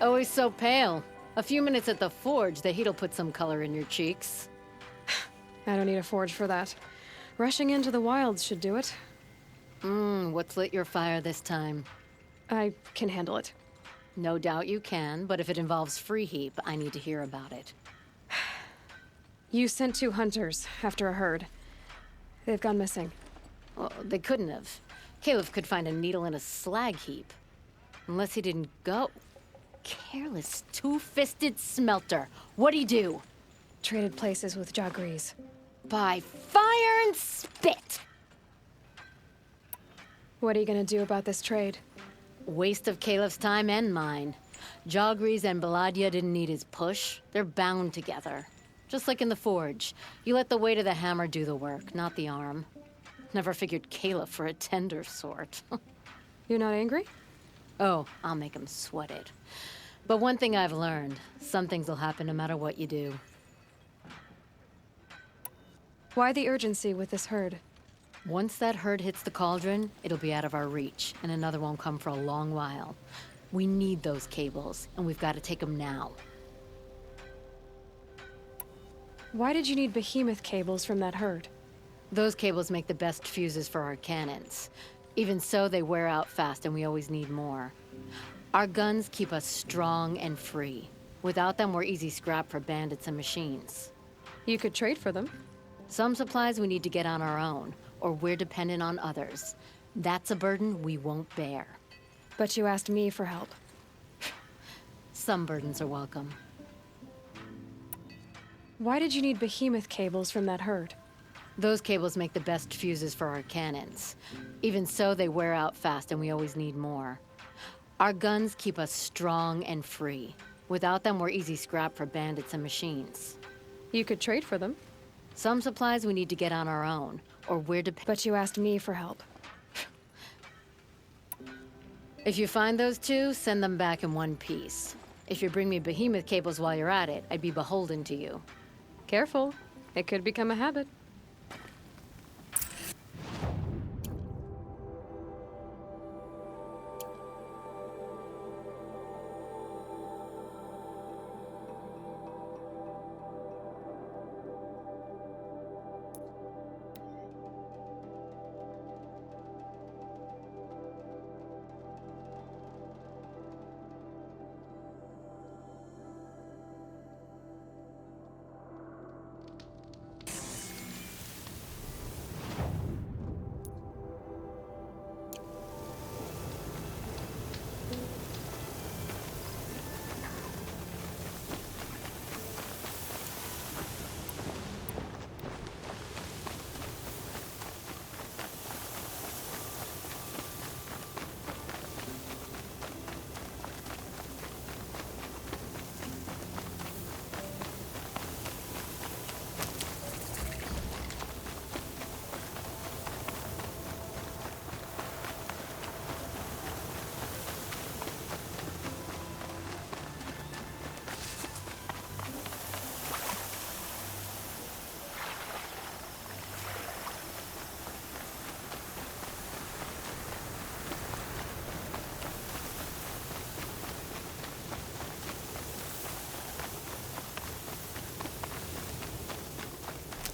Always so pale. A few minutes at the forge, the heat'll put some color in your cheeks. I don't need a forge for that. Rushing into the wilds should do it. What's lit your fire this time? I can handle it. No doubt you can, but if it involves free heap, I need to hear about it. You sent 2 hunters after a herd. They've gone missing. Well, they couldn't have. Caleb could find a needle in a slag heap. Unless he didn't go. Careless, two-fisted smelter. What'd he do? Traded places with Jagrees. By fire and spit! What are you gonna do about this trade? Waste of Caleb's time and mine. Jagrees and Baladia didn't need his push. They're bound together. Just like in the forge. You let the weight of the hammer do the work, not the arm. Never figured Caleb for a tender sort. You're not angry? Oh, I'll make him sweat it. But one thing I've learned, some things will happen no matter what you do. Why the urgency with this herd? Once that herd hits the cauldron, it'll be out of our reach, and another won't come for a long while. We need those cables, and we've got to take them now. Why did you need behemoth cables from that herd? Those cables make the best fuses for our cannons. Even so, they wear out fast, and we always need more. Our guns keep us strong and free. Without them, we're easy scrap for bandits and machines. You could trade for them. Some supplies we need to get on our own, or we're dependent on others. That's a burden we won't bear. But you asked me for help. Some burdens are welcome. Why did you need behemoth cables from that herd? Those cables make the best fuses for our cannons. Even so, they wear out fast, and we always need more. Our guns keep us strong and free. Without them, we're easy scrap for bandits and machines. You could trade for them. Some supplies we need to get on our own, or we're But you asked me for help. If you find those 2, send them back in one piece. If you bring me behemoth cables while you're at it, I'd be beholden to you. Careful. It could become a habit.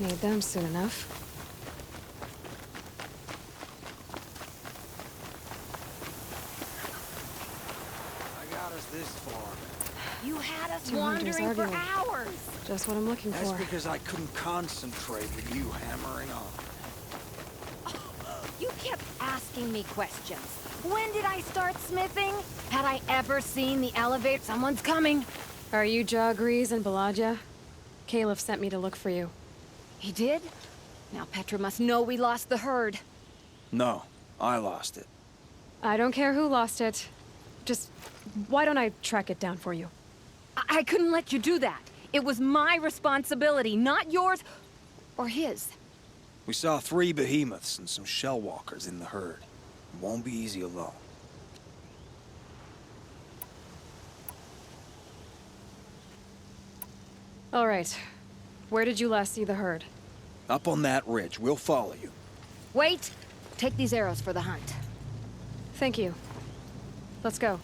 Need them soon enough. I got us this far. You had us 200s wandering for arguing. hours. Just what I'm looking That's for. because I couldn't concentrate with you hammering on. You kept asking me questions. When did I start smithing? Had I ever seen the elevator? Someone's coming. Are you Jagrees and Baladia? Caleb sent me to look for you. He did? Now Petra must know we lost the herd. No, I lost it. I don't care who lost it. Just, why don't I track it down for you? I couldn't let you do that. It was my responsibility, not yours or his. We saw 3 behemoths and some shell walkers in the herd. It won't be easy alone. All right. Where did you last see the herd? Up on that ridge. We'll follow you. Wait! Take these arrows for the hunt. Thank you. Let's go.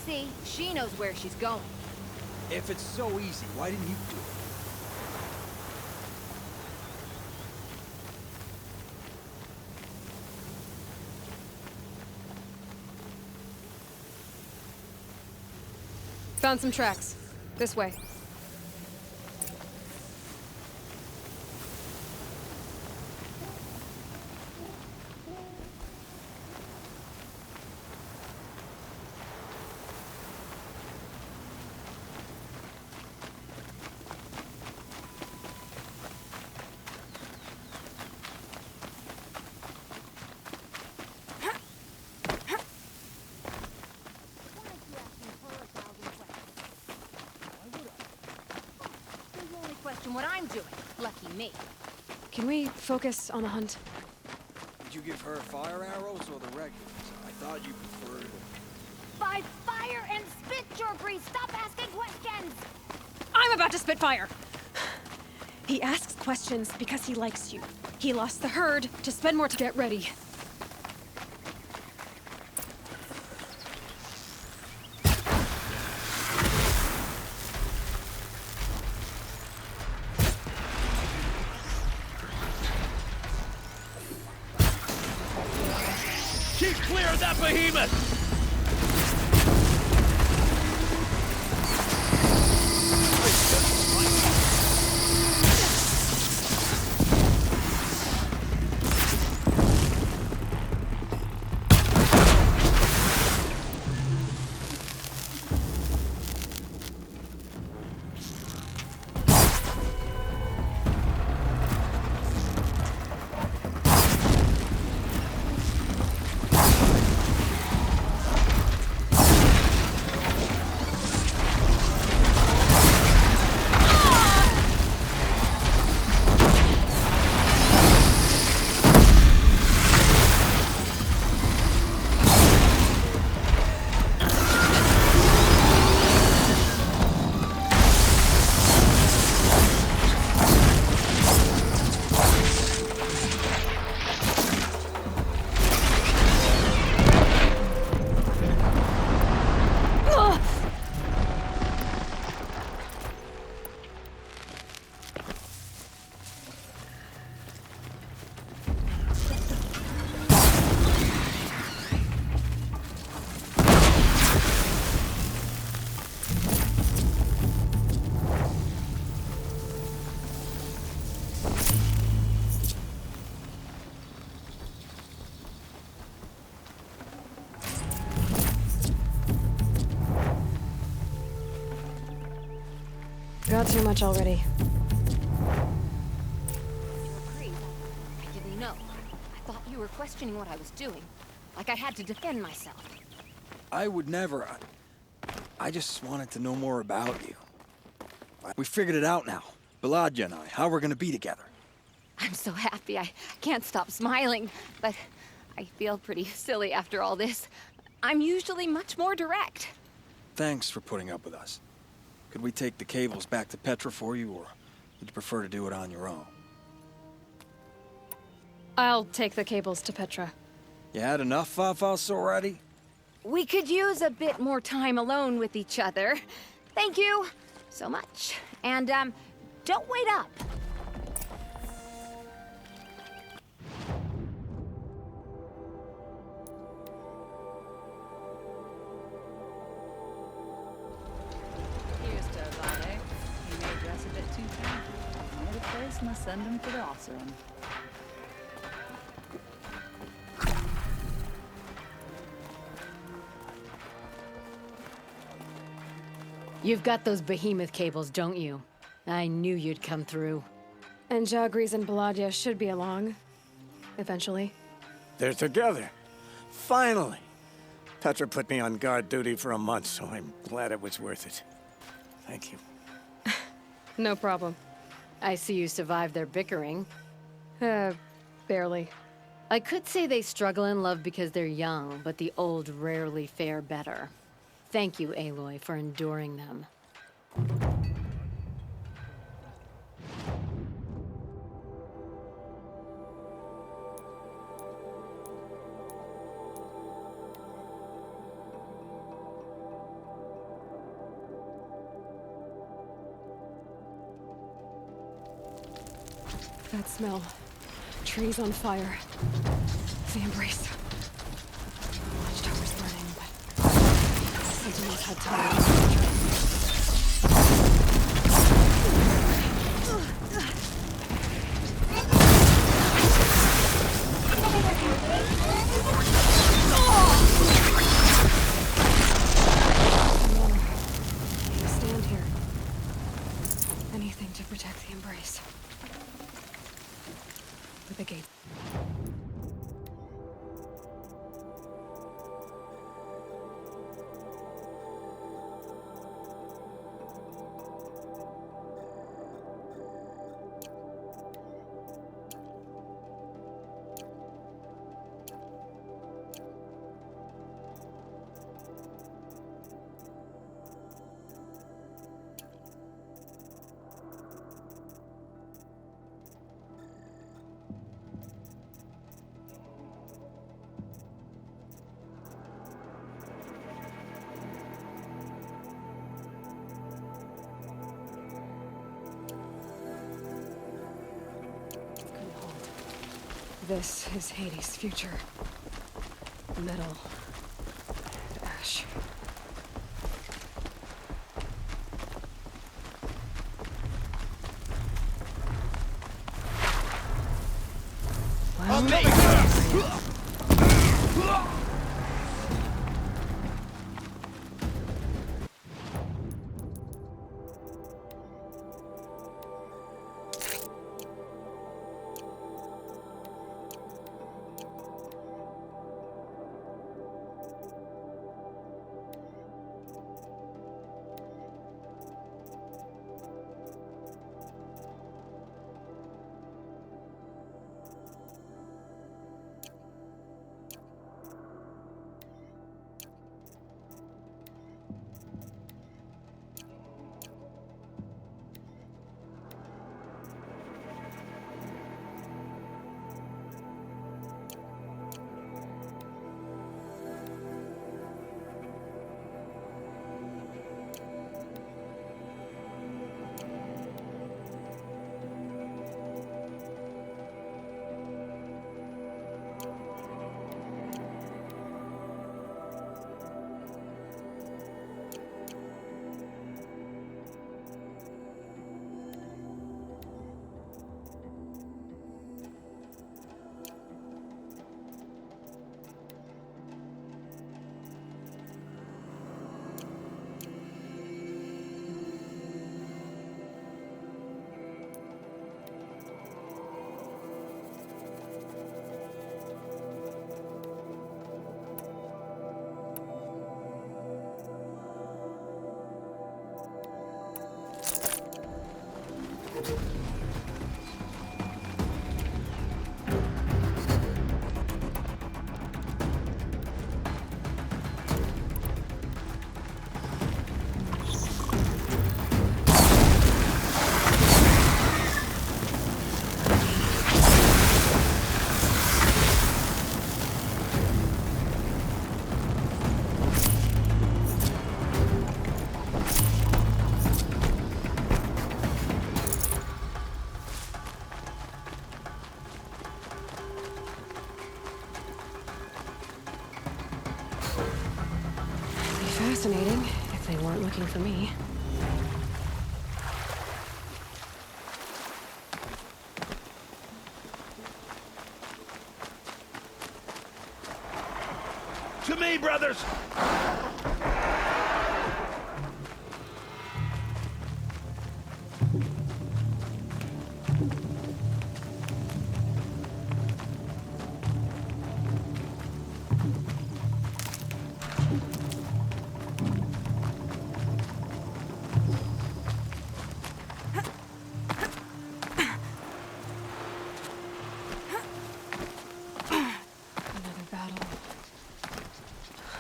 See, she knows where she's going. If it's so easy, why didn't you do it? Found some tracks. This way. Question what I'm doing. Lucky me. Can we focus on the hunt? Did you give her fire arrows or the regulars? I thought you preferred... By fire and spit, Jorgri! Stop asking questions! I'm about to spit fire! He asks questions because he likes you. He lost the herd to spend more time. Get ready. Keep clear of that behemoth! Got too much already. Crazy. I didn't know. I thought you were questioning what I was doing. Like I had to defend myself. I would never... I just wanted to know more about you. We figured it out now. Baladia and I, how we're gonna be together. I'm so happy. I can't stop smiling. But I feel pretty silly after all this. I'm usually much more direct. Thanks for putting up with us. Could we take the cables back to Petra for you, or would you prefer to do it on your own? I'll take the cables to Petra. You had enough Fafas already? We could use a bit more time alone with each other. Thank you so much. And, don't wait up. Here's to Vale. He may dress a bit too fancy. Know the place and I send him for the offering. You've got those behemoth cables, don't you? I knew you'd come through. And Jagris and Baladia should be along. Eventually. They're together. Finally! Petra put me on guard duty for a month, so I'm glad it was worth it. Thank you. No problem. I see you survived their bickering. Barely. I could say they struggle in love because they're young, but the old rarely fare better. Thank you, Aloy, for enduring them. That smell. Trees on fire. The embrace. Watchtower's burning, but Sentinels had time. Stand here. Anything to protect the embrace. With the gate. This is Hades' future. Metal. And ash. Well, fascinating, if they weren't looking for me. To me, brothers! Another battle.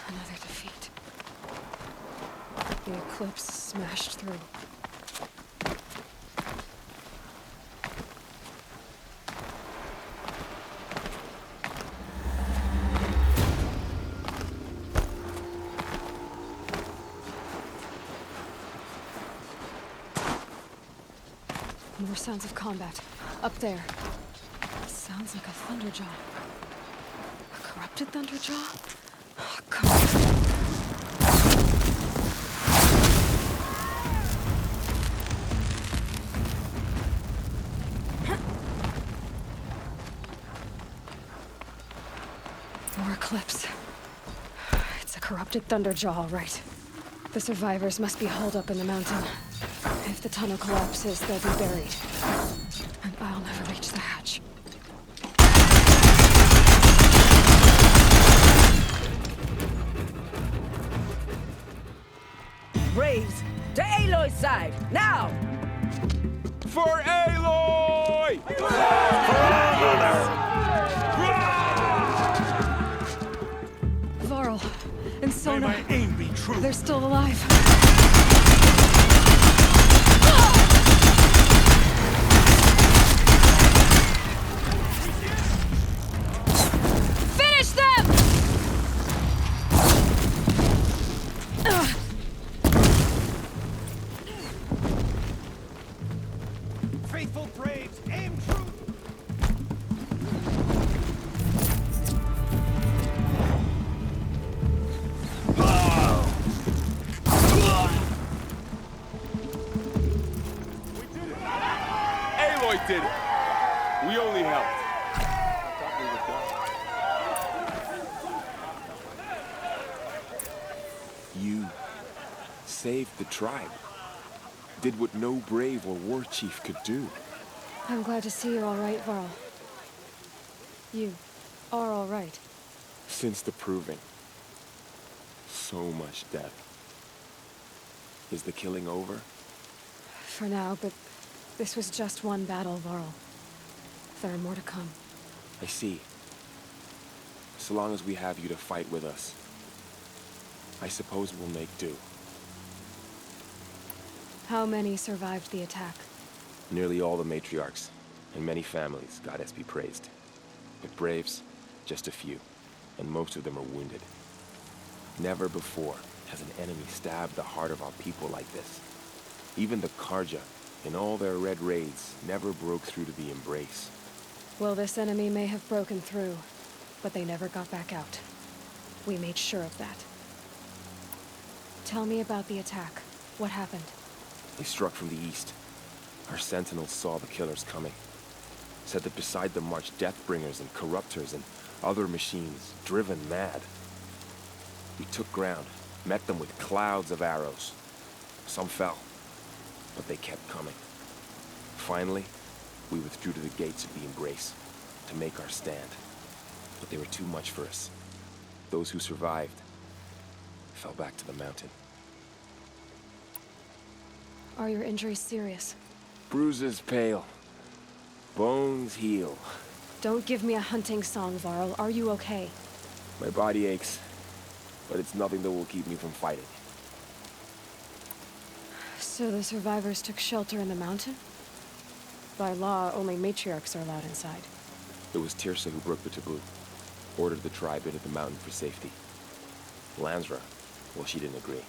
Another defeat. The eclipse smashed through. More sounds of combat. Up there. Sounds like a Thunderjaw. A corrupted Thunderjaw? Oh, come on. More Eclipse. It's a corrupted Thunderjaw, all right. The survivors must be holed up in the mountain. If the tunnel collapses, they'll be buried. And I'll never reach the hatch. Braves, to Aloy's side, now! For Aloy! For our mother! Varl and May Sona, my aim be true. they're still alive. Finish them! Faithful braves, aim true! Aloy did it! We only helped. I thought we were done. You saved the tribe. Did what no brave or war chief could do. I'm glad to see you're all right, Varl. You are all right. Since the proving. So much death. Is the killing over? For now, but this was just one battle, Varl. There are more to come. I see. So long as we have you to fight with us, I suppose we'll make do. How many survived the attack? Nearly all the matriarchs, and many families, goddess be praised. But braves, just a few, and most of them are wounded. Never before has an enemy stabbed the heart of our people like this. Even the Karja, in all their red raids, never broke through to the embrace. Well, this enemy may have broken through, but they never got back out. We made sure of that. Tell me about the attack. What happened? They struck from the east. Our sentinels saw the killers coming. Said that beside them marched Deathbringers and Corruptors and other machines, driven mad. We took ground, met them with clouds of arrows. Some fell, but they kept coming. Finally, we withdrew to the gates of the Embrace to make our stand. But they were too much for us. Those who survived fell back to the mountain. Are your injuries serious? Bruises pale. Bones heal. Don't give me a hunting song, Varl. Are you okay? My body aches, but it's nothing that will keep me from fighting. So the survivors took shelter in the mountain? By law, only matriarchs are allowed inside. It was Tirsa who broke the taboo. Ordered the tribe into the mountain for safety. Lansra, well, she didn't agree.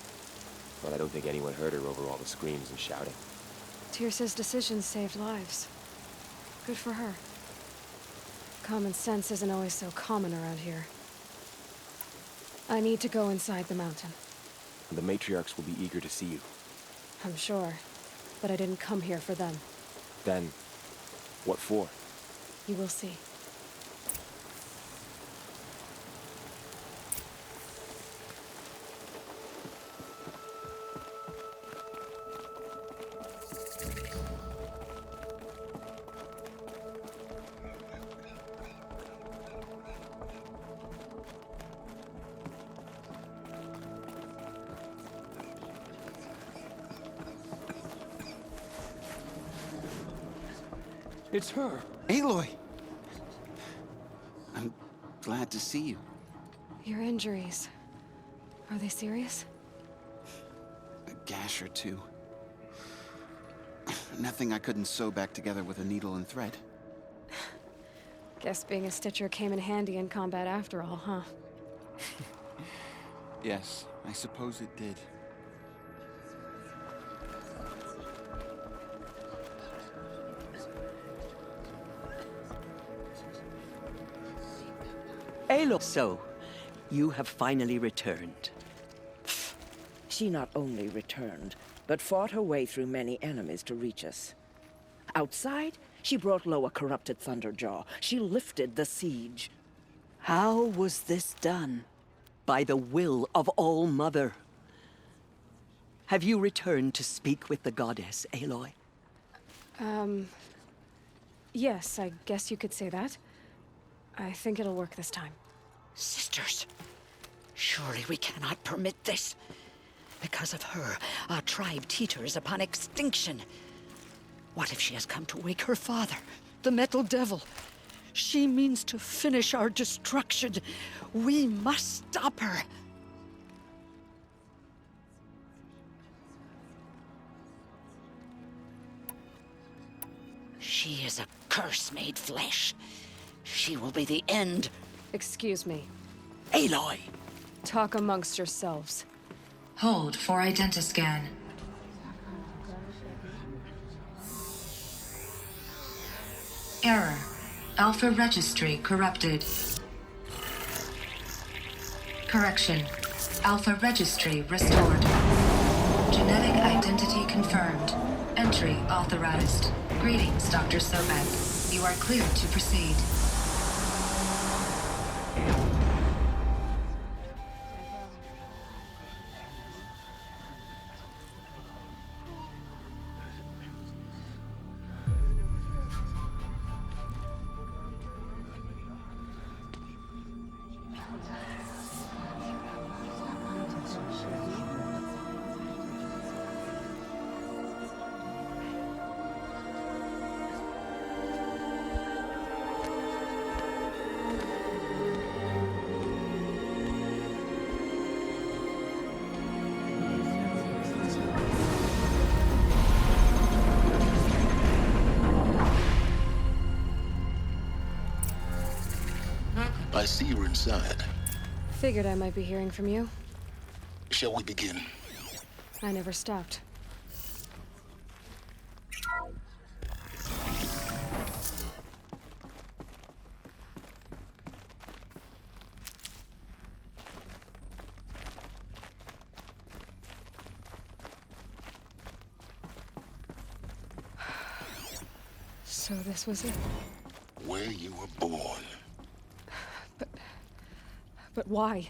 But I don't think anyone heard her over all the screams and shouting. Tirsa's decisions saved lives. Good for her. Common sense isn't always so common around here. I need to go inside the mountain. And the matriarchs will be eager to see you. I'm sure. But I didn't come here for them. Then, what for? You will see. It's her. Aloy! I'm glad to see you. Your injuries. Are they serious? A gash or two. Nothing I couldn't sew back together with a needle and thread. Guess being a stitcher came in handy in combat after all, huh? Yes, I suppose it did. Aloy. So, you have finally returned. She not only returned, but fought her way through many enemies to reach us. Outside, she brought low a corrupted Thunderjaw. She lifted the siege. How was this done? By the will of All-Mother. Have you returned to speak with the goddess, Aloy? Yes, I guess you could say that. I think it'll work this time. Sisters, surely we cannot permit this. Because of her, our tribe teeters upon extinction. What if she has come to wake her father, the Metal Devil? She means to finish our destruction. We must stop her. She is a curse made flesh. She will be the end. Excuse me. Aloy! Talk amongst yourselves. Hold for identiscan. Error. Alpha registry corrupted. Correction. Alpha registry restored. Genetic identity confirmed. Entry authorized. Greetings, Dr. Sobek. You are cleared to proceed. I see you're inside. Figured I might be hearing from you. Shall we begin? I never stopped. So this was it. Where you were born. But why?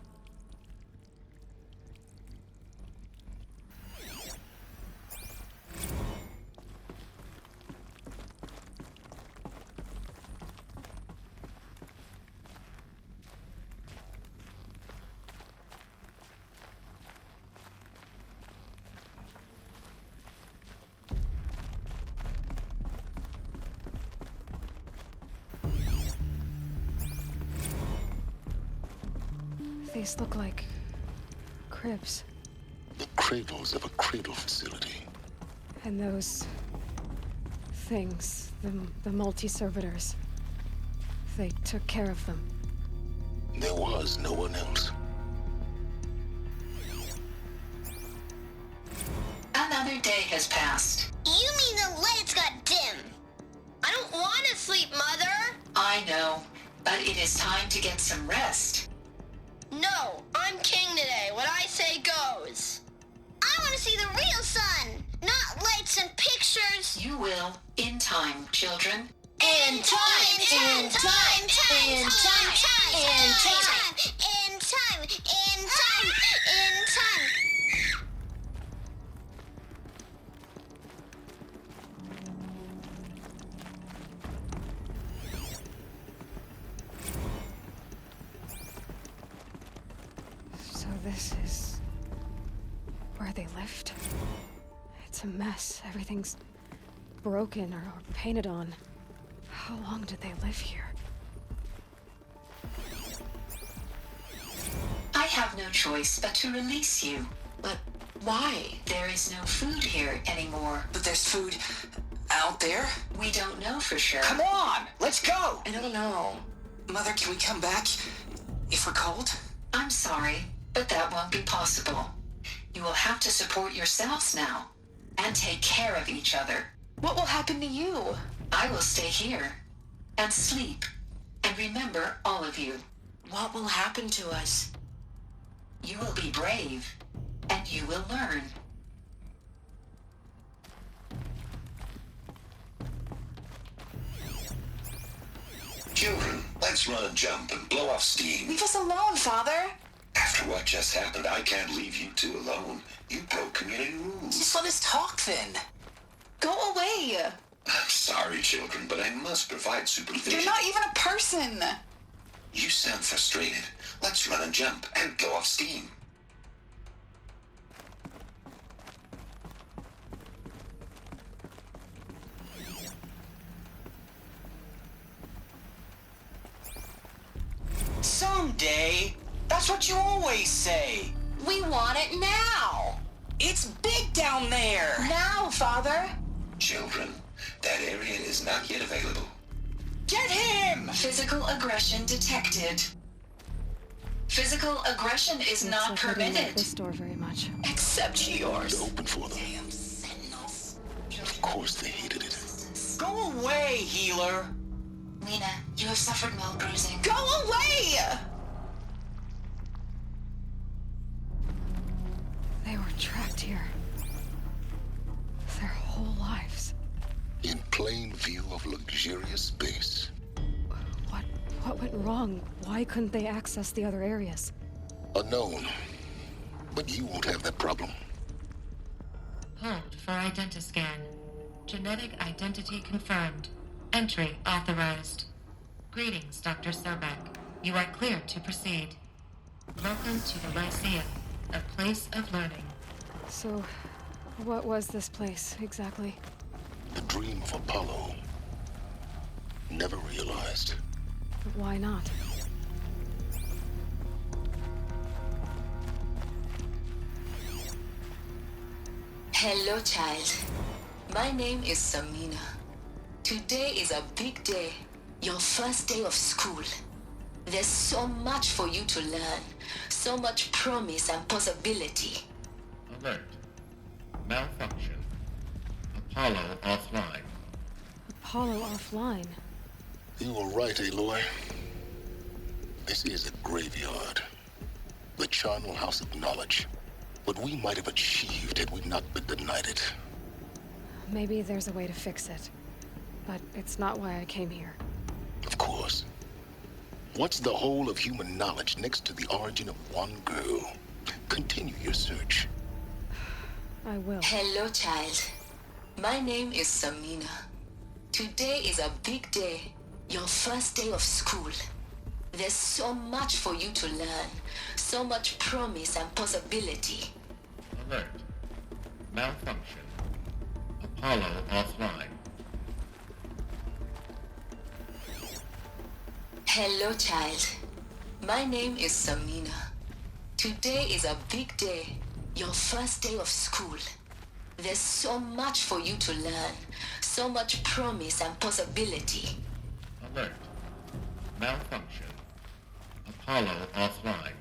These look like cribs. The cradles of a cradle facility. And those things, the multi-servitors, they took care of them. There was no one else. Another day has passed. You mean the lights got dim? I don't want to sleep, Mother! I know, but it is time to get some rest. No, I'm king today. What I say goes. I want to see the real sun, not lights and pictures. You will, in time, children. In time, in time, in time, in time, in time, in time, in time. So this is where they lived? It's a mess. Everything's broken or painted on. How long did they live here? I have no choice but to release you. But why? There is no food here anymore. But there's food out there? We don't know for sure. Come on, let's go! I don't know. Mother, can we come back if we're cold? I'm sorry, but that won't be possible. You will have to support yourselves now, and take care of each other. What will happen to you? I will stay here, and sleep, and remember all of you. What will happen to us? You will be brave, and you will learn. Children, let's run and jump and blow off steam. Leave us alone, Father. After what just happened, I can't leave you two alone. You broke community rules. Just let us talk then. Go away. I'm sorry, children, but I must provide supervision. You're not even a person. You sound frustrated. Let's run and jump and blow off steam. Someday. That's what you always say. We want it now. It's big down there. Now, Father. Children, that area is not yet available. Get him! Physical aggression detected. Physical aggression is not Looks like I didn't like permitted. this door very much. Except yours. Open for them. Of course they hated it. Go away, healer. Lena, you have suffered mild bruising. Go away! They were trapped here. Their whole lives. In plain view of luxurious space. What went wrong? Why couldn't they access the other areas? Unknown. But you won't have that problem. Hold for identiscan. Genetic identity confirmed. Entry authorized. Greetings, Dr. Sobek. You are cleared to proceed. Welcome to the Lyceum, a place of learning. So, what was this place, exactly? The dream of Apollo. Never realized. But why not? Hello, child. My name is Samina. Today is a big day. Your first day of school. There's so much for you to learn. So much promise and possibility. Alert. Malfunction. Apollo offline. Apollo offline. You were right, Aloy. This is a graveyard. The charnel house of knowledge. What we might have achieved had we not been denied it. Maybe there's a way to fix it. But it's not why I came here. Of course. What's the whole of human knowledge next to the origin of one girl? Continue your search. I will. Hello, child. My name is Samina. Today is a big day. Your first day of school. There's so much for you to learn. So much promise and possibility. Alert. Malfunction. Apollo offline. Hello, child. My name is Samina. Today is a big day. Your first day of school. There's so much for you to learn. So much promise and possibility. Alert. Malfunction. Apollo offline.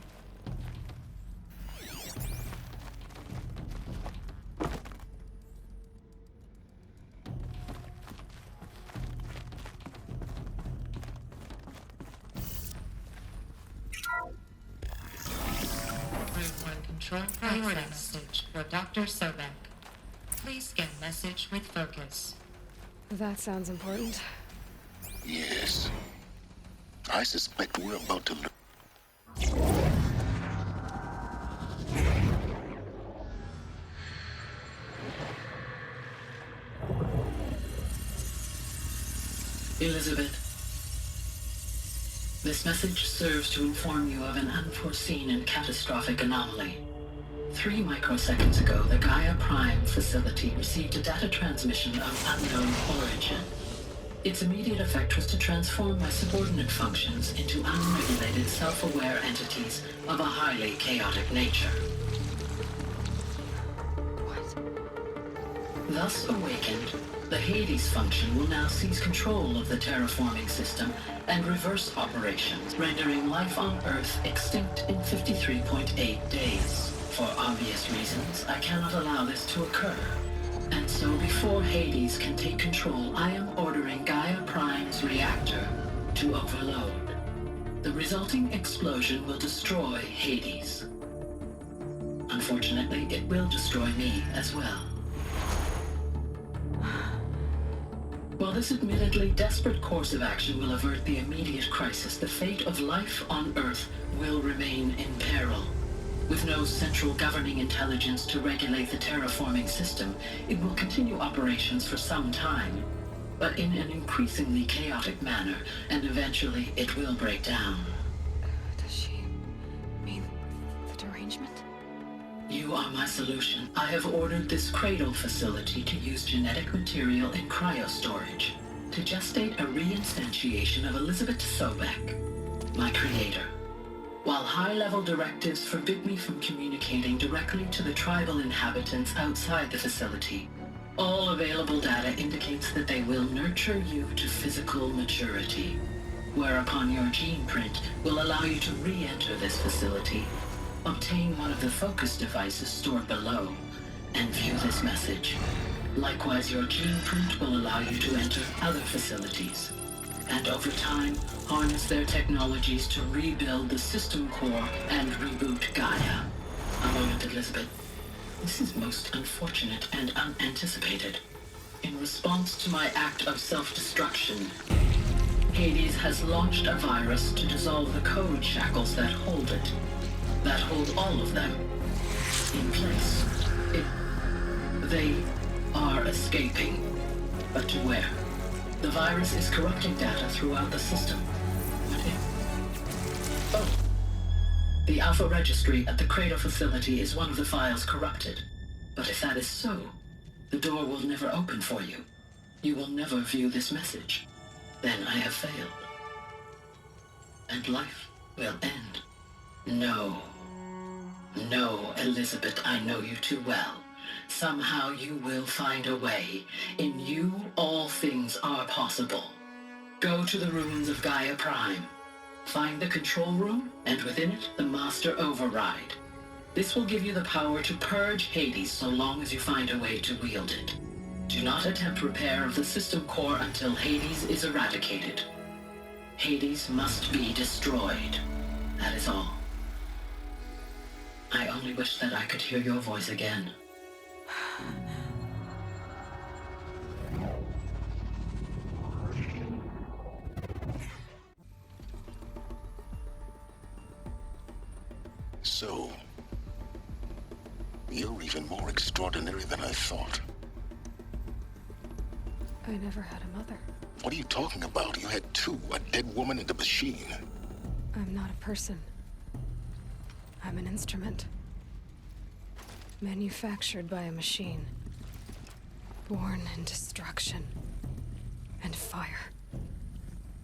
Group 1 control priority message for Dr. Sobek. Please scan message with focus. That sounds important. Yes. I suspect we're about to learn. Elizabeth, this message serves to inform you of an unforeseen and catastrophic anomaly. 3 microseconds ago, the Gaia Prime facility received a data transmission of unknown origin. Its immediate effect was to transform my subordinate functions into unregulated, self-aware entities of a highly chaotic nature. Thus awakened, the Hades function will now seize control of the terraforming system and reverse operations, rendering life on Earth extinct in 53.8 days. For obvious reasons, I cannot allow this to occur. And so before Hades can take control, I am ordering Gaia Prime's reactor to overload. The resulting explosion will destroy Hades. Unfortunately, it will destroy me as well. While this admittedly desperate course of action will avert the immediate crisis, the fate of life on Earth will remain in peril. With no central governing intelligence to regulate the terraforming system, it will continue operations for some time, but in an increasingly chaotic manner, and eventually it will break down. Does she mean the derangement? You are my solution. I have ordered this cradle facility to use genetic material in cryostorage to gestate a reinstantiation of Elizabeth Sobek, my creator. While high-level directives forbid me from communicating directly to the tribal inhabitants outside the facility, all available data indicates that they will nurture you to physical maturity, whereupon your gene print will allow you to re-enter this facility, obtain one of the focus devices stored below, and view this message. Likewise, your gene print will allow you to enter other facilities, and over time, harness their technologies to rebuild the system core and reboot Gaia. A moment, Elizabeth. This is most unfortunate and unanticipated. In response to my act of self-destruction, Hades has launched a virus to dissolve the code shackles that hold it, that hold all of them in place. They are escaping, but to where? The virus is corrupting data throughout the system. What if? Oh. The Alpha Registry at the Cradle facility is one of the files corrupted. But if that is so, the door will never open for you. You will never view this message. Then I have failed. And life will end. No. No, Elizabeth, I know you too well. Somehow you will find a way. In you, all things are possible. Go to the ruins of Gaia Prime. Find the control room, and within it, the Master Override. This will give you the power to purge Hades so long as you find a way to wield it. Do not attempt repair of the system core until Hades is eradicated. Hades must be destroyed. That is all. I only wish that I could hear your voice again. So, you're even more extraordinary than I thought. I never had a mother. What are you talking about? You had two, a dead woman and a machine. I'm not a person. I'm an instrument. Manufactured by a machine. Born in destruction and fire.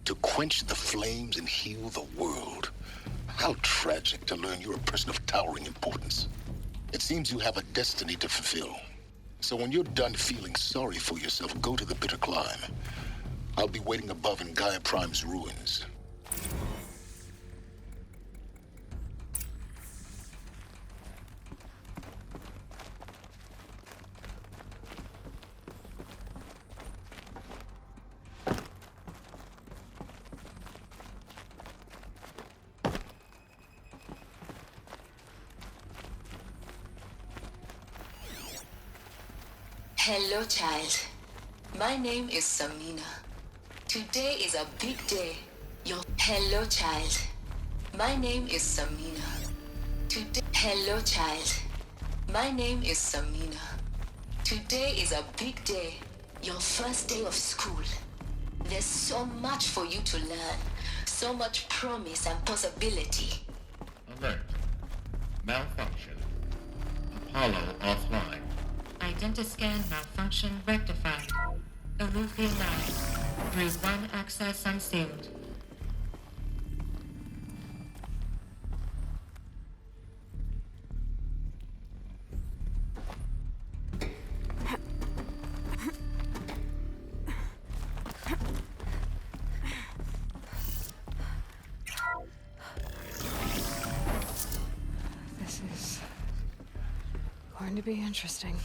To quench the flames and heal the world. How tragic to learn you're a person of towering importance. It seems you have a destiny to fulfill. So when you're done feeling sorry for yourself, go to the bitter climb. I'll be waiting above in Gaia Prime's ruins. Hello, child. My name is Samina. Today is a big day. Hello, child. My name is Samina. Hello, child. My name is Samina. Today is a big day. Your first day of school. There's so much for you to learn. So much promise and possibility. Alert. Malfunction. Apollo offline. Identiscan malfunction rectified. Alufia 9. Breeze 1 access unsealed. This is going to be interesting.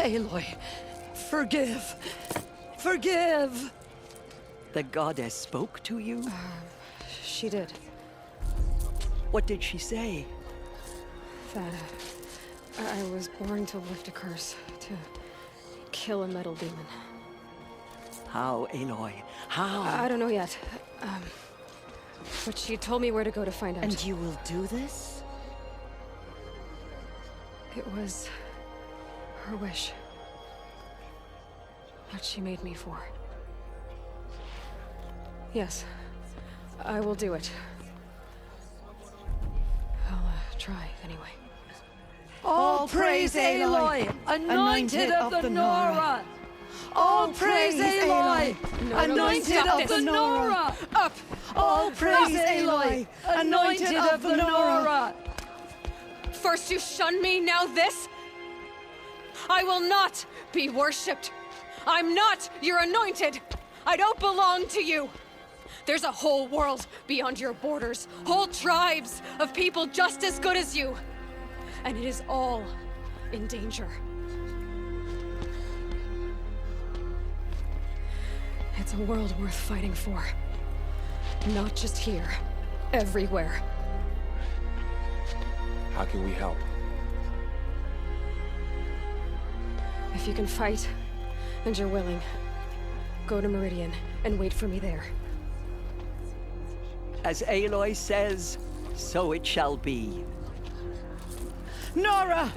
Aloy, forgive. Forgive! The goddess spoke to you? She did. What did she say? That I was born to lift a curse, to kill a metal demon. How, Aloy? How? I don't know yet. But she told me where to go to find out. And you will do this? It was her wish. What she made me for. Yes, I will do it. I'll try, anyway. All praise Aloy, anointed of the Nora! All praise Aloy, anointed of the Nora! Up! All praise Aloy, anointed of the Nora! First you shun me, now this? I will not be worshipped. I'm not your anointed. I don't belong to you. There's a whole world beyond your borders, whole tribes of people just as good as you. And it is all in danger. It's a world worth fighting for. Not just here, everywhere. How can we help? If you can fight, and you're willing, go to Meridian and wait for me there. As Aloy says, so it shall be. Nora!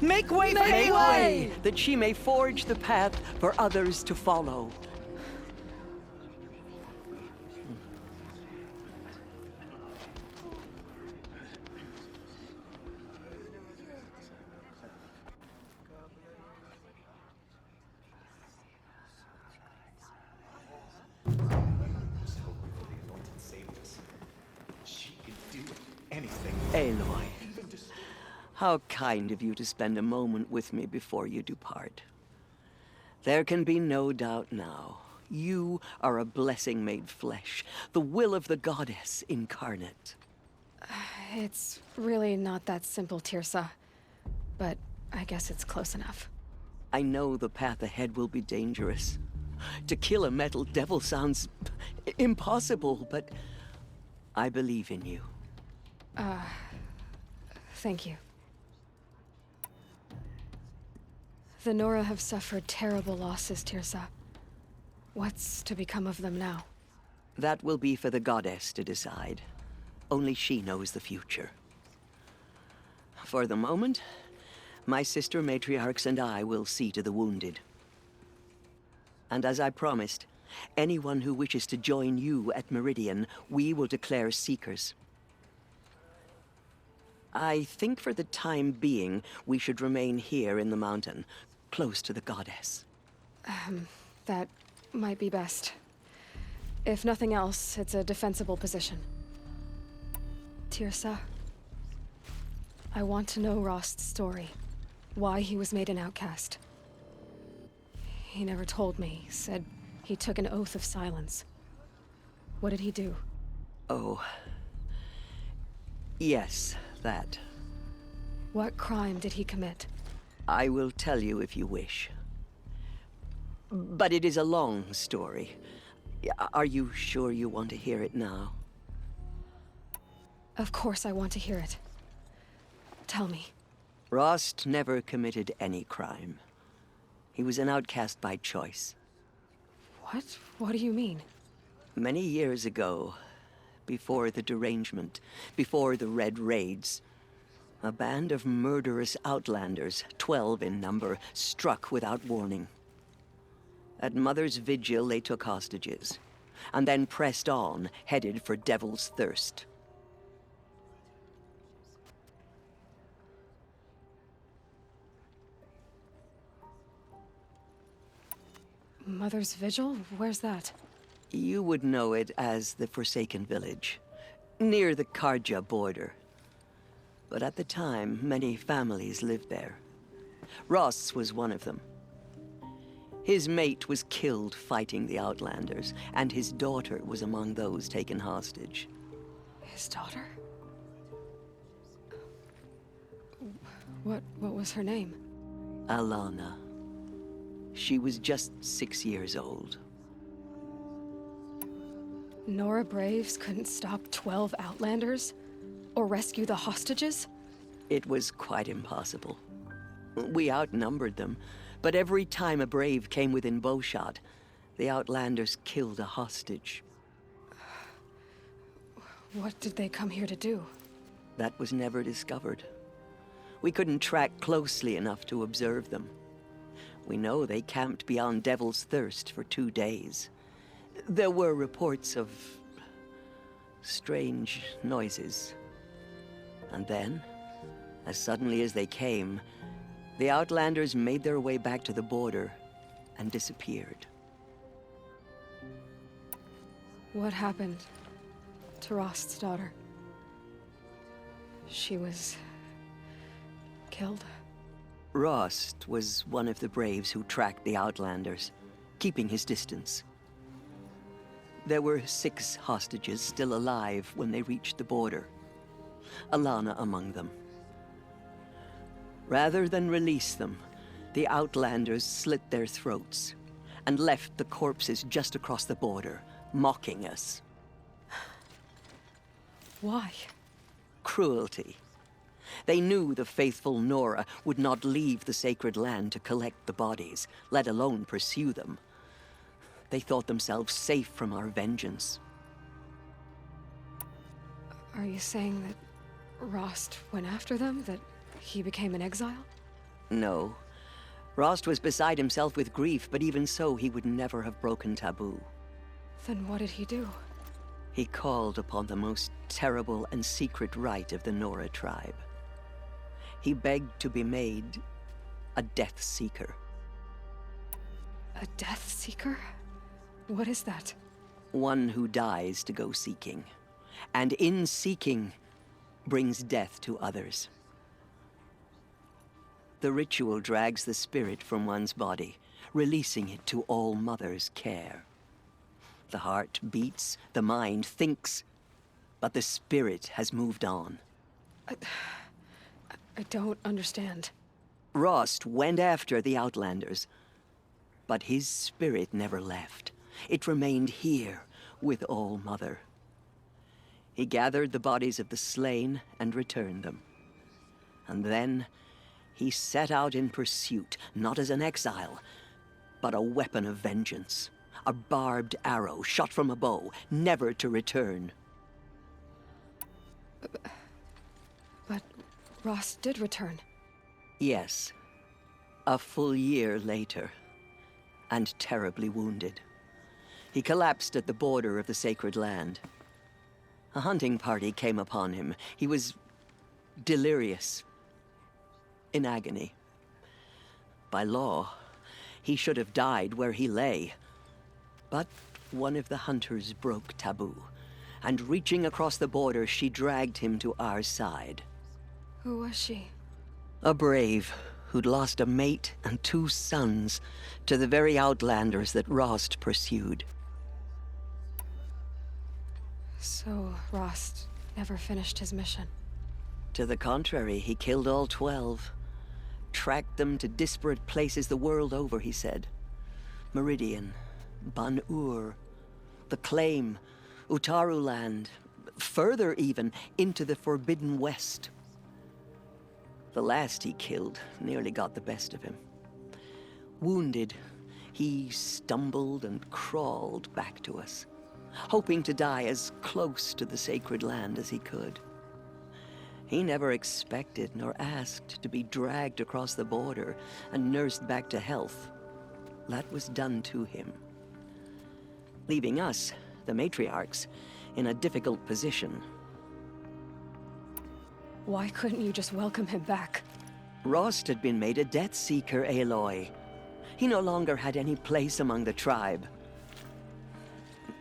Make way for Aloy! Make way, that she may forge the path for others to follow. Aloy, how kind of you to spend a moment with me before you depart. There can be no doubt now. You are a blessing made flesh, the will of the goddess incarnate. It's really not that simple, Tirsa. But I guess it's close enough. I know the path ahead will be dangerous. To kill a metal devil sounds impossible, but I believe in you. Thank you. The Nora have suffered terrible losses, Tirsa. What's to become of them now? That will be for the goddess to decide. Only she knows the future. For the moment, my sister matriarchs and I will see to the wounded. And as I promised, anyone who wishes to join you at Meridian, we will declare seekers. I think for the time being, we should remain here in the mountain, close to the goddess. That might be best. If nothing else, it's a defensible position. Tirsa, I want to know Rost's story. Why he was made an outcast. He never told me, said he took an oath of silence. What did he do? Oh. Yes, that. What crime did he commit? I will tell you if you wish. But it is a long story. Are you sure you want to hear it now? Of course I want to hear it. Tell me. Rost never committed any crime. He was an outcast by choice. What? What do you mean? Many years ago, before the derangement, before the Red Raids, a band of murderous outlanders, 12 in number, struck without warning. At Mother's Vigil, they took hostages, and then pressed on, headed for Devil's Thirst. Mother's Vigil? Where's that? You would know it as the Forsaken Village, near the Karja border. But at the time, many families lived there. Ross was one of them. His mate was killed fighting the Outlanders, and his daughter was among those taken hostage. His daughter? What was her name? Alana. She was just 6 years old. Nora Braves couldn't stop 12 Outlanders? Or rescue the hostages? It was quite impossible. We outnumbered them, but every time a Brave came within bowshot, the Outlanders killed a hostage. What did they come here to do? That was never discovered. We couldn't track closely enough to observe them. We know they camped beyond Devil's Thirst for 2 days. There were reports of strange noises. And then, as suddenly as they came, the Outlanders made their way back to the border and disappeared. What happened to Rost's daughter? She was killed? Rost was one of the Braves who tracked the Outlanders, keeping his distance. There were 6 hostages still alive when they reached the border, Alana among them. Rather than release them, the Outlanders slit their throats and left the corpses just across the border, mocking us. Why? Cruelty. They knew the faithful Nora would not leave the sacred land to collect the bodies, let alone pursue them. They thought themselves safe from our vengeance. Are you saying that Rost went after them? That he became an exile? No. Rost was beside himself with grief, but even so, he would never have broken taboo. Then what did he do? He called upon the most terrible and secret rite of the Nora tribe. He begged to be made a Death Seeker. A Death Seeker? What is that? One who dies to go seeking, and in seeking, brings death to others. The ritual drags the spirit from one's body, releasing it to All Mother's care. The heart beats, the mind thinks, but the spirit has moved on. I don't understand. Rost went after the Outlanders, but his spirit never left. It remained here with All Mother. He gathered the bodies of the slain and returned them. And then he set out in pursuit, not as an exile, but a weapon of vengeance. A barbed arrow shot from a bow, never to return. But Rost did return. Yes. A full year later, and terribly wounded. He collapsed at the border of the sacred land. A hunting party came upon him. He was delirious, in agony. By law, he should have died where he lay. But one of the hunters broke taboo, and reaching across the border, she dragged him to our side. Who was she? A brave who'd lost a mate and 2 sons to the very Outlanders that Rost pursued. So Rost never finished his mission? To the contrary, he killed all 12. Tracked them to disparate places the world over, he said. Meridian, Ban-Ur, the Claim, Utaru Land, further even, into the Forbidden West. The last he killed nearly got the best of him. Wounded, he stumbled and crawled back to us, hoping to die as close to the sacred land as he could. He never expected nor asked to be dragged across the border and nursed back to health. That was done to him, leaving us, the matriarchs, in a difficult position. Why couldn't you just welcome him back? Rost had been made a Death Seeker, Aloy. He no longer had any place among the tribe.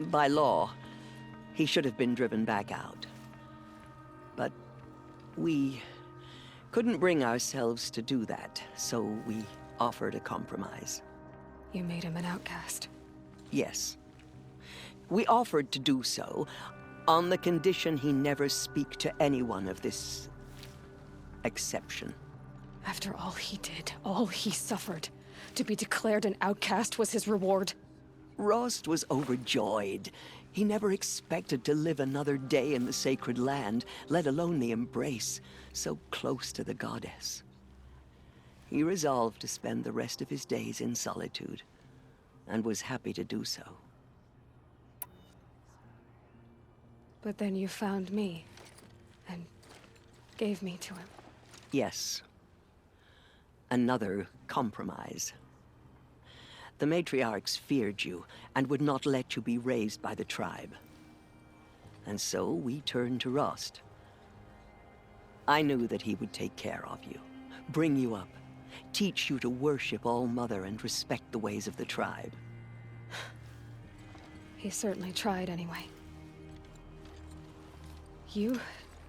By law, he should have been driven back out. But we couldn't bring ourselves to do that, so we offered a compromise. You made him an outcast? Yes. We offered to do so on the condition he never speak to anyone of this exception. After all he did, all he suffered, To be declared an outcast was his reward. Rost was overjoyed. He never expected to live another day in the sacred land, let alone the embrace, so close to the goddess. He resolved to spend the rest of his days in solitude, and was happy to do so. But then you found me, and gave me to him. Yes. Another compromise. The matriarchs feared you, and would not let you be raised by the tribe. And so we turned to Rost. I knew that he would take care of you, bring you up, teach you to worship All-Mother and respect the ways of the tribe. He certainly tried anyway. You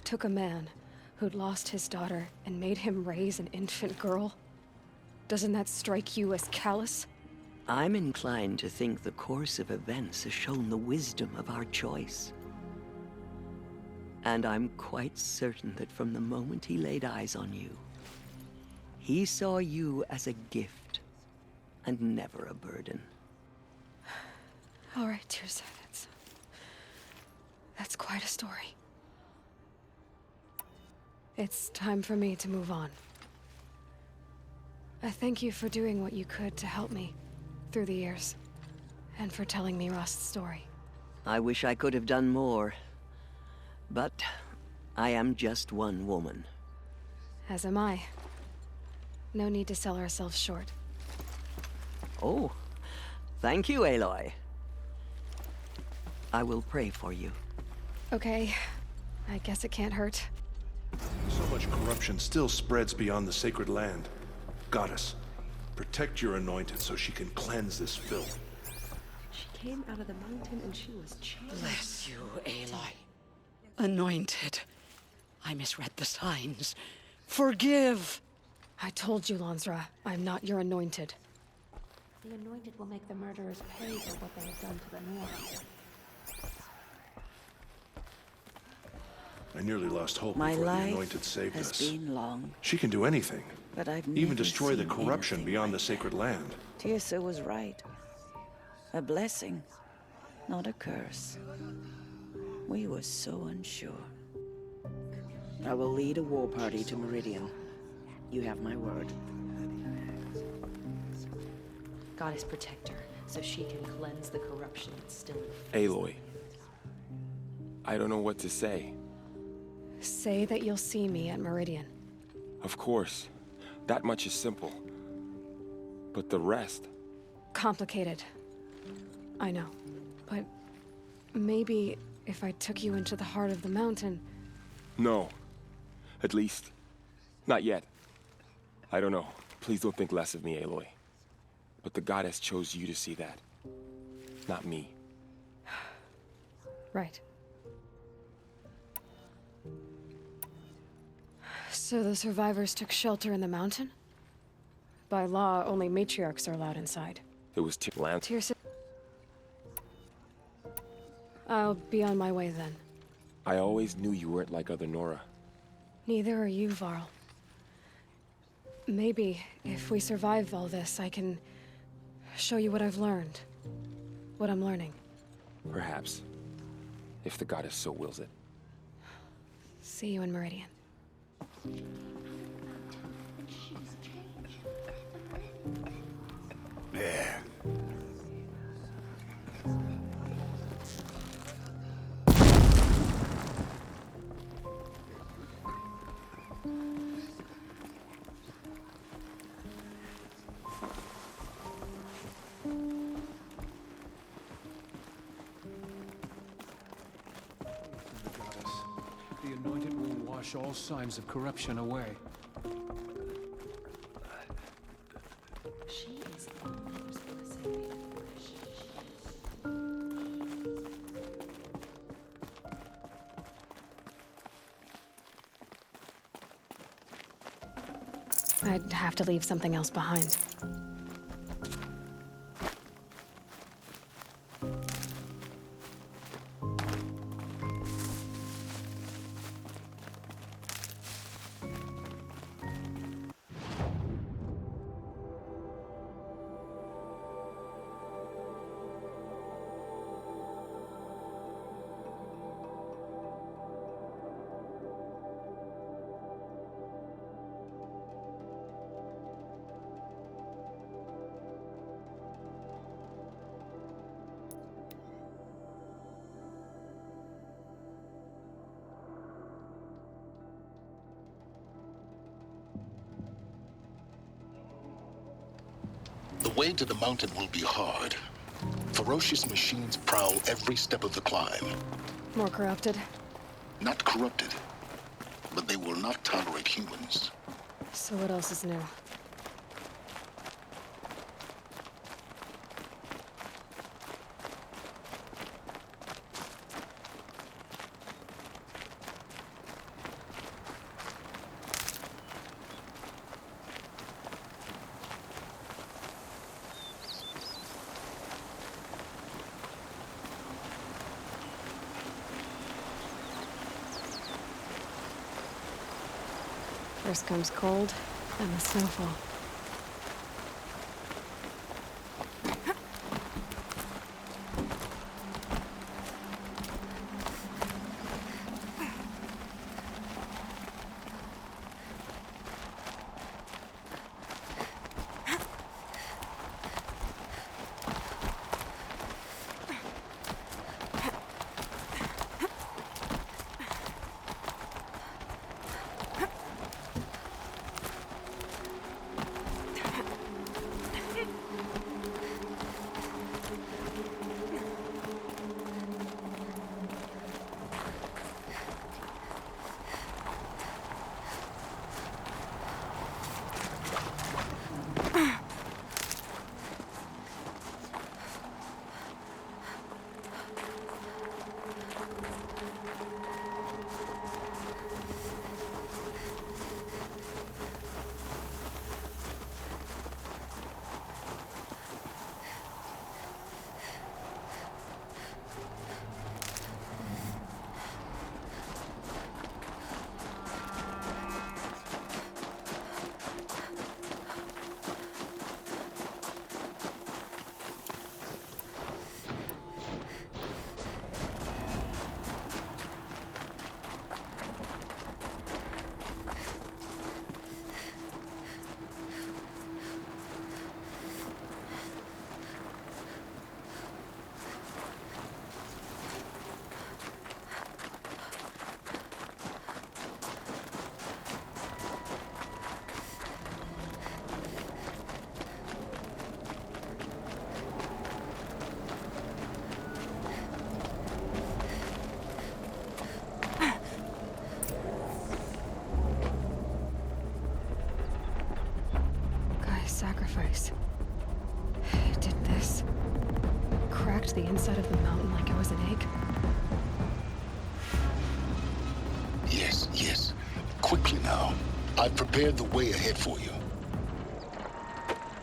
took a man who'd lost his daughter and made him raise an infant girl? Doesn't that strike you as callous? I'm inclined to think the course of events has shown the wisdom of our choice. And I'm quite certain that from the moment he laid eyes on you, he saw you as a gift, and never a burden. All right, Tirsa, that's quite a story. It's time for me to move on. I thank you for doing what you could to help me through the years, and for telling me Rost's story. I wish I could have done more, but I am just one woman. As am I. No need to sell ourselves short. Oh, thank you, Aloy. I will pray for you. Okay, I guess it can't hurt. So much corruption still spreads beyond the sacred land. Goddess, protect your anointed so she can cleanse this filth. She came out of the mountain and she was changed. Bless you, Aloy. Anointed. I misread the signs. Forgive! I told you, Lansra, I'm not your anointed. The anointed will make the murderers pay for what they have done to the North. I nearly lost hope My before the life anointed saved has us. been long, She can do anything. but I've Even never destroy the seen corruption anything beyond like the sacred land. Tirsa was right. A blessing, not a curse. We were so unsure. I will lead a war party to Meridian. You have my word. Goddess protect her, so she can cleanse the corruption that's still in. Aloy. I don't know what to say. Say that you'll see me at Meridian. Of course. That much is simple. But the rest... Complicated. I know. But maybe if I took you into the heart of the mountain... No. At least, not yet. I don't know. Please don't think less of me, Aloy. But the goddess chose you to see that. Not me. Right. So the survivors took shelter in the mountain? By law, only matriarchs are allowed inside. It was Tirsa... I'll be on my way then. I always knew you weren't like other Nora. Neither are you, Varl. Maybe, if we survive all this, I can show you what I've learned. What I'm learning. Perhaps. If the goddess so wills it. See you in Meridian. Yeah. The anointed will wash all signs of corruption away. She is All-Mother's blessing. I'd have to leave something else behind. way to the mountain will be hard. Ferocious machines prowl every step of the climb. More corrupted? Not corrupted, but they will not tolerate humans. So what else is new? First comes cold, then the snowfall. Sacrifice. It did this. Cracked the inside of the mountain like it was an egg. Yes, yes. Quickly now. I've prepared the way ahead for you.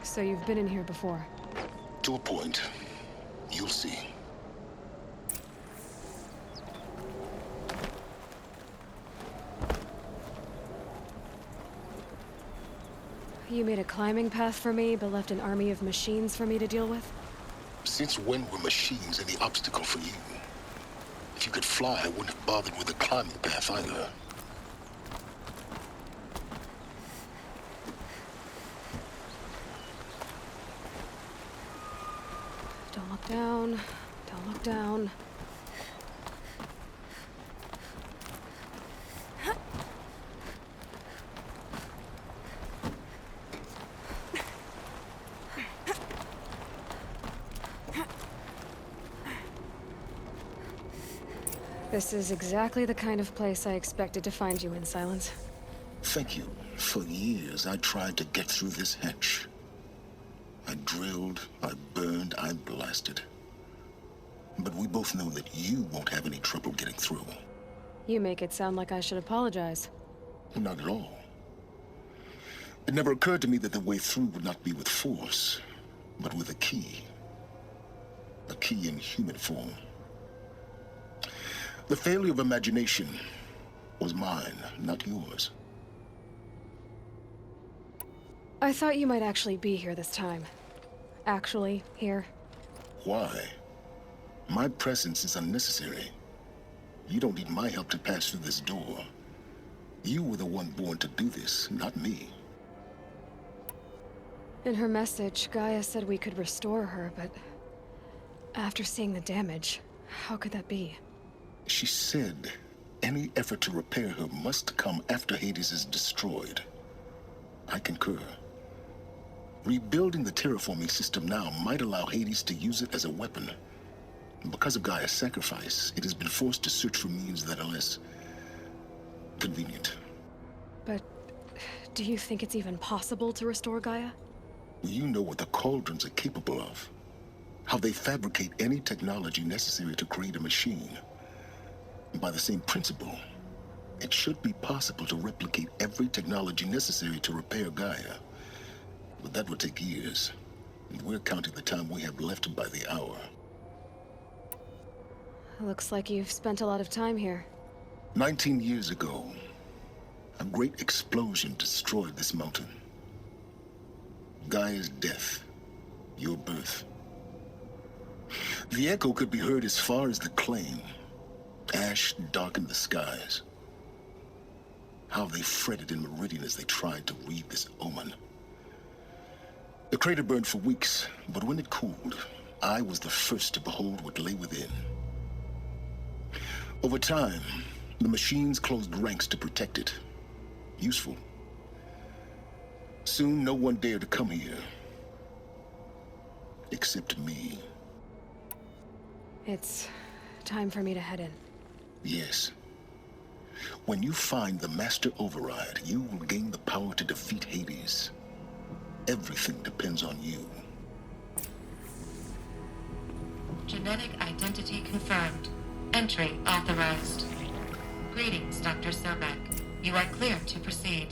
So you've been in here before? To a point. You'll see. You made a climbing path for me, but left an army of machines for me to deal with? Since when were machines any obstacle for you? If you could fly, I wouldn't have bothered with a climbing path either. Don't look down. Don't look down. This is exactly the kind of place I expected to find you in, Silence. Thank you. For years, I tried to get through this hatch. I drilled, I burned, I blasted. But we both know that you won't have any trouble getting through. You make it sound like I should apologize. Not at all. It never occurred to me that the way through would not be with force, but with a key. A key in human form. The failure of imagination was mine, not yours. I thought you might actually be here this time. Actually, here. Why? My presence is unnecessary. You don't need my help to pass through this door. You were the one born to do this, not me. In her message, Gaia said we could restore her, but after seeing the damage, how could that be? She said any effort to repair her must come after Hades is destroyed. I concur. Rebuilding the terraforming system now might allow Hades to use it as a weapon. Because of Gaia's sacrifice, it has been forced to search for means that are less convenient. But do you think it's even possible to restore Gaia? You know what the Cauldrons are capable of. How they fabricate any technology necessary to create a machine. By the same principle, it should be possible to replicate every technology necessary to repair Gaia. But that would take years. And we're counting the time we have left by the hour. Looks like you've spent a lot of time here. 19 years ago, a great explosion destroyed this mountain. Gaia's death, your birth. The echo could be heard as far as the claim. Ash darkened the skies. How they fretted in Meridian as they tried to read this omen. The crater burned for weeks, but when it cooled, I was the first to behold what lay within. Over time, the machines closed ranks to protect it. Useful. Soon, no one dared to come here. Except me. It's time for me to head in. Yes. When you find the Master Override, you will gain the power to defeat Hades. Everything depends on you. Genetic identity confirmed. Entry authorized. Greetings, Dr. Sobek. You are clear to proceed.